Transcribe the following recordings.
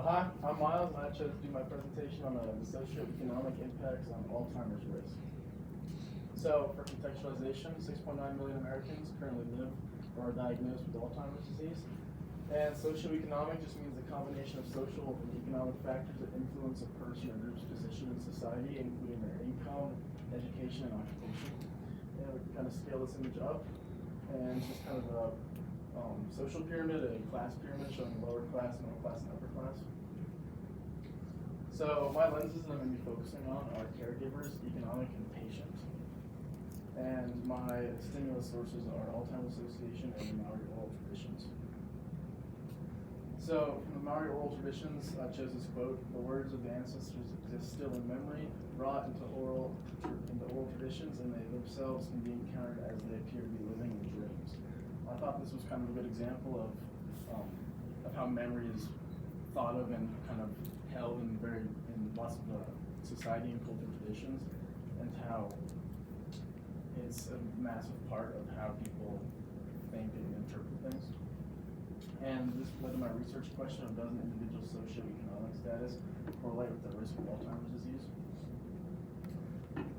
Hi, I'm Miles, and I chose to do my presentation on the socioeconomic impacts on Alzheimer's risk. So, for contextualization, 6.9 million Americans currently live or are diagnosed with Alzheimer's disease. And socioeconomic just means the combination of social and economic factors that influence a person or group's position in society, including their income, education, and occupation. And we can kind of scale this image up, and it's just kind of a social pyramid, a class pyramid showing lower class, middle class, and upper class. So my lenses that I'm going to be focusing on are caregivers, economic, and patient. And my stimulus sources are Alzheimer's Association and the Maori oral traditions. So from the Maori oral traditions, I chose this quote: "The words of the ancestors exist still in memory, wrought into oral traditions, and they themselves can be encountered as they appear to be living in dreams." I thought this was kind of a good example of how memory is thought of and kind of held in lots of society and cultural traditions, and how it's a massive part of how people think and interpret things. And this led to my research question of: does an individual's socioeconomic status correlate with the risk of Alzheimer's disease?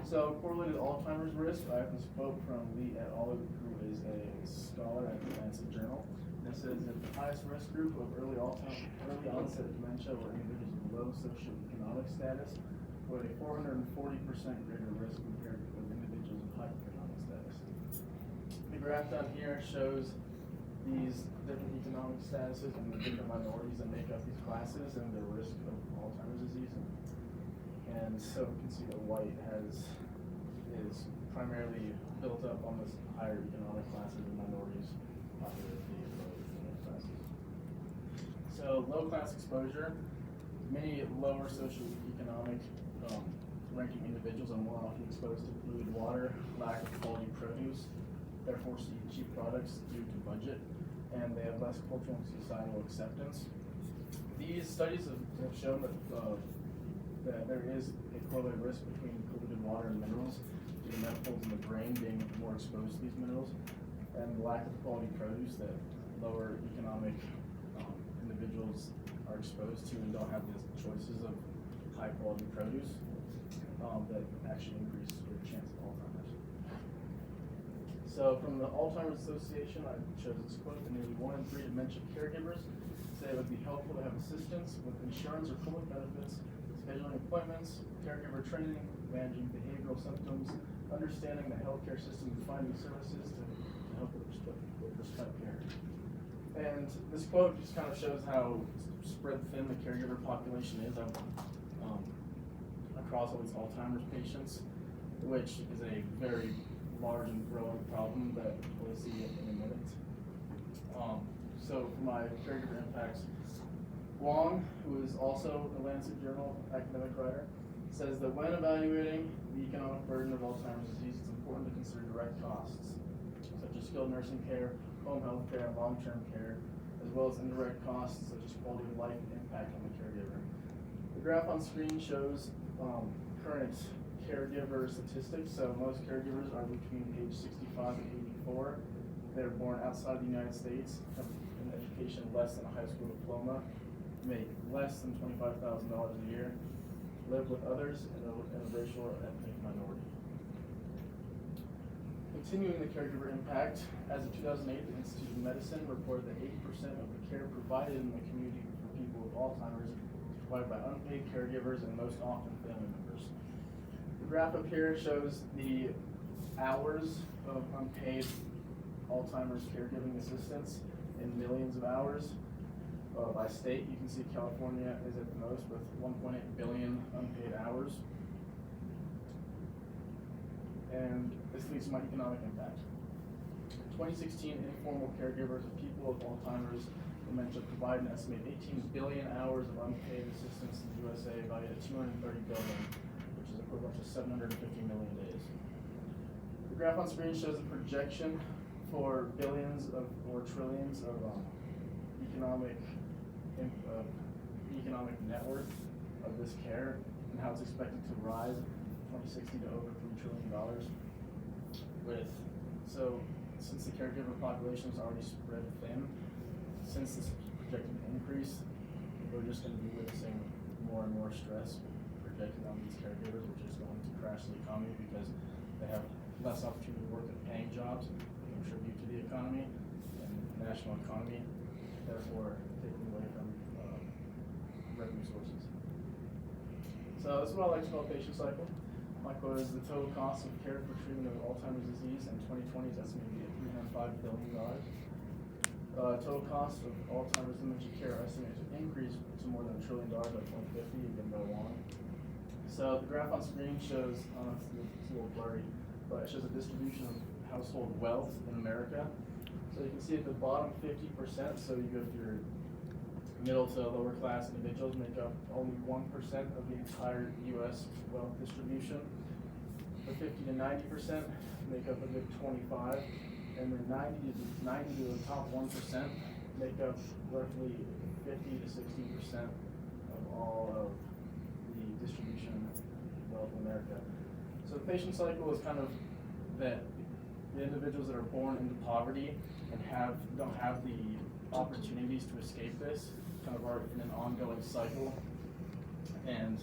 So, correlated Alzheimer's risk, I have this quote from Lee et al., who is a scholar at the Lancet Journal. And it says that the highest risk group of early onset dementia were individuals with low socioeconomic status, with a 440% greater risk compared with individuals with high economic status. The graph down here shows these different economic statuses and the different minorities that make up these classes and their risk of Alzheimer's disease. And so we can see that white is primarily built up on this higher economic classes, and minorities populate the lower economic classes. So low class exposure, many lower socioeconomic ranking individuals are more often exposed to polluted water, lack of quality produce, they're forced to eat cheap products due to budget, and they have less cultural and societal acceptance. These studies have shown that there is a correlated risk between polluted water and minerals due to metals in the brain being more exposed to these minerals, and the lack of quality produce that lower economic individuals are exposed to and don't have the choices of high quality produce that actually increase your chance of Alzheimer's. So from the Alzheimer's Association, I chose this quote: "That nearly 1 in 3 dementia caregivers say it would be helpful to have assistance with insurance or public benefits, scheduling appointments, caregiver training, managing behavioral symptoms, understanding the healthcare system, and finding services to help with prescribed care." And this quote just kind of shows how spread thin the caregiver population is across all these Alzheimer's patients, which is a very large and growing problem that we'll see in a minute. So for my caregiver impacts, Wong, who is also a Lancet Journal academic writer, says that when evaluating the economic burden of Alzheimer's disease, it's important to consider direct costs, such as skilled nursing care, home health care, and long-term care, as well as indirect costs, such as quality of life and impact on the caregiver. The graph on screen shows current caregiver statistics. So most caregivers are between age 65 and 84. They're born outside the United States, have an education less than a high school diploma, make less than $25,000 a year, live with others, and a racial or ethnic minority. Continuing the caregiver impact, as of 2008, the Institute of Medicine reported that 80% of the care provided in the community for people with Alzheimer's is provided by unpaid caregivers, and most often family members. The graph up here shows the hours of unpaid Alzheimer's caregiving assistance in millions of hours. By state, you can see California is at the most with 1.8 billion unpaid hours. And this leads to my economic impact. 2016, informal caregivers of people with Alzheimer's dementia provide an estimated 18 billion hours of unpaid assistance in the USA, valued at 230 billion, which is equivalent to 750 million days. The graph on screen shows a projection for billions or trillions of economic net worth of this care, and how it's expected to rise in 2060 to over $3 trillion. Since the caregiver population is already spread thin, since this projected increase, the just going to be witnessing more and more stress projected on these caregivers, which is going to crash the economy because they have less opportunity to work in paying jobs, contribute to the economy and the national economy, therefore taking away from revenue sources. So this is what I like to call a patient cycle. My quote is the total cost of care for treatment of Alzheimer's disease in 2020 is estimated to be at $305 billion. Total cost of Alzheimer's dementia care are estimated to increase to more than $1 trillion by 2050 and go on. So the graph on screen shows, it's a little blurry, but it shows a distribution of household wealth in America. So you can see at the bottom 50%, so you go to your middle to lower class individuals make up only 1% of the entire U.S. wealth distribution. The 50 to 90% make up a good 25, and the 90 to the top 1% make up roughly 50 to 60% of all of the distribution of wealth in America. So the patient cycle is kind of that the individuals that are born into poverty and don't have the opportunities to escape this kind of are in an ongoing cycle, and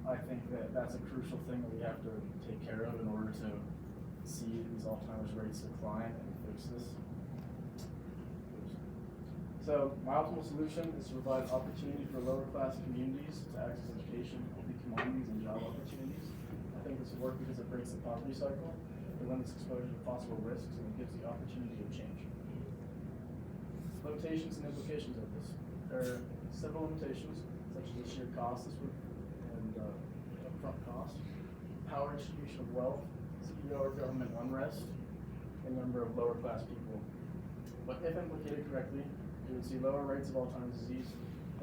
I think that that's a crucial thing that we have to take care of in order to see these Alzheimer's rates decline and fix this. So my optimal solution is to provide opportunity for lower class communities to access education, healthy commodities, and job opportunities. I think this will work because it breaks the poverty cycle, it limits exposure to possible risks, and it gives the opportunity of change. Limitations and implications of this. There are several limitations, such as the sheer cost and upfront cost, power distribution of wealth, CEO or government unrest, and number of lower class people. But if implicated correctly, you would see lower rates of Alzheimer's disease,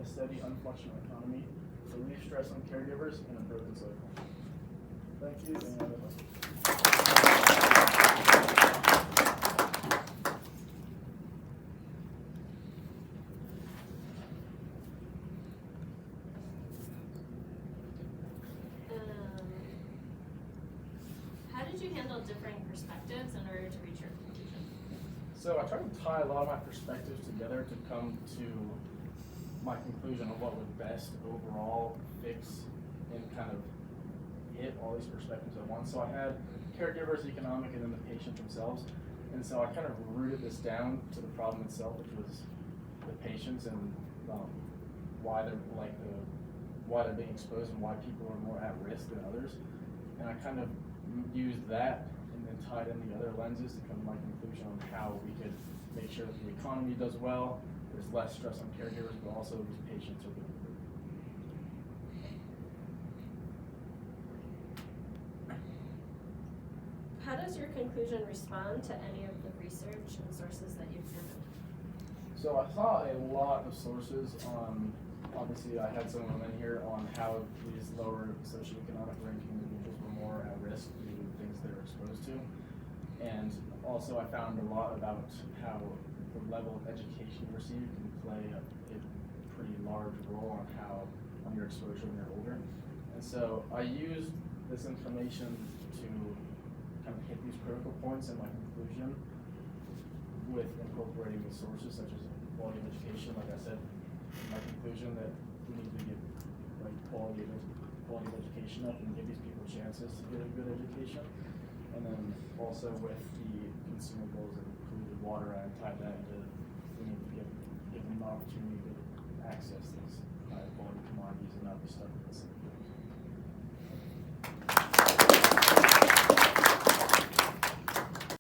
a steady, unfunctional economy, relief stress on caregivers, and a broken cycle. Thank you. How did you handle differing perspectives in order to reach your conclusion? So I tried to tie a lot of my perspectives together to come to my conclusion of what would best overall fix and kind of hit all these perspectives at once. So I had caregivers, economic, and then the patient themselves. And so I kind of rooted this down to the problem itself, which was the patients and why they're being exposed and why people are more at risk than others. And I kind of used that and then tied in the other lenses to come to my conclusion on how we could make sure that the economy does well, there's less stress on caregivers, but also these patients are good. How does your conclusion respond to any of the research and sources that you've examined? So I saw a lot of sources on, obviously I had some of them in here on how these lower socioeconomic ranking individuals were more at risk due to things they're exposed to. And also I found a lot about how the level of education you receive can play a pretty large role on your exposure when you're older. And so I used this information to kind of hit these critical points in my conclusion with incorporating these sources such as quality of education. Like I said in my conclusion, that we need to get quality of education up and give these people chances to get a good education. And then also with the consumables and included water, I tied that into we need to give them an opportunity to access these.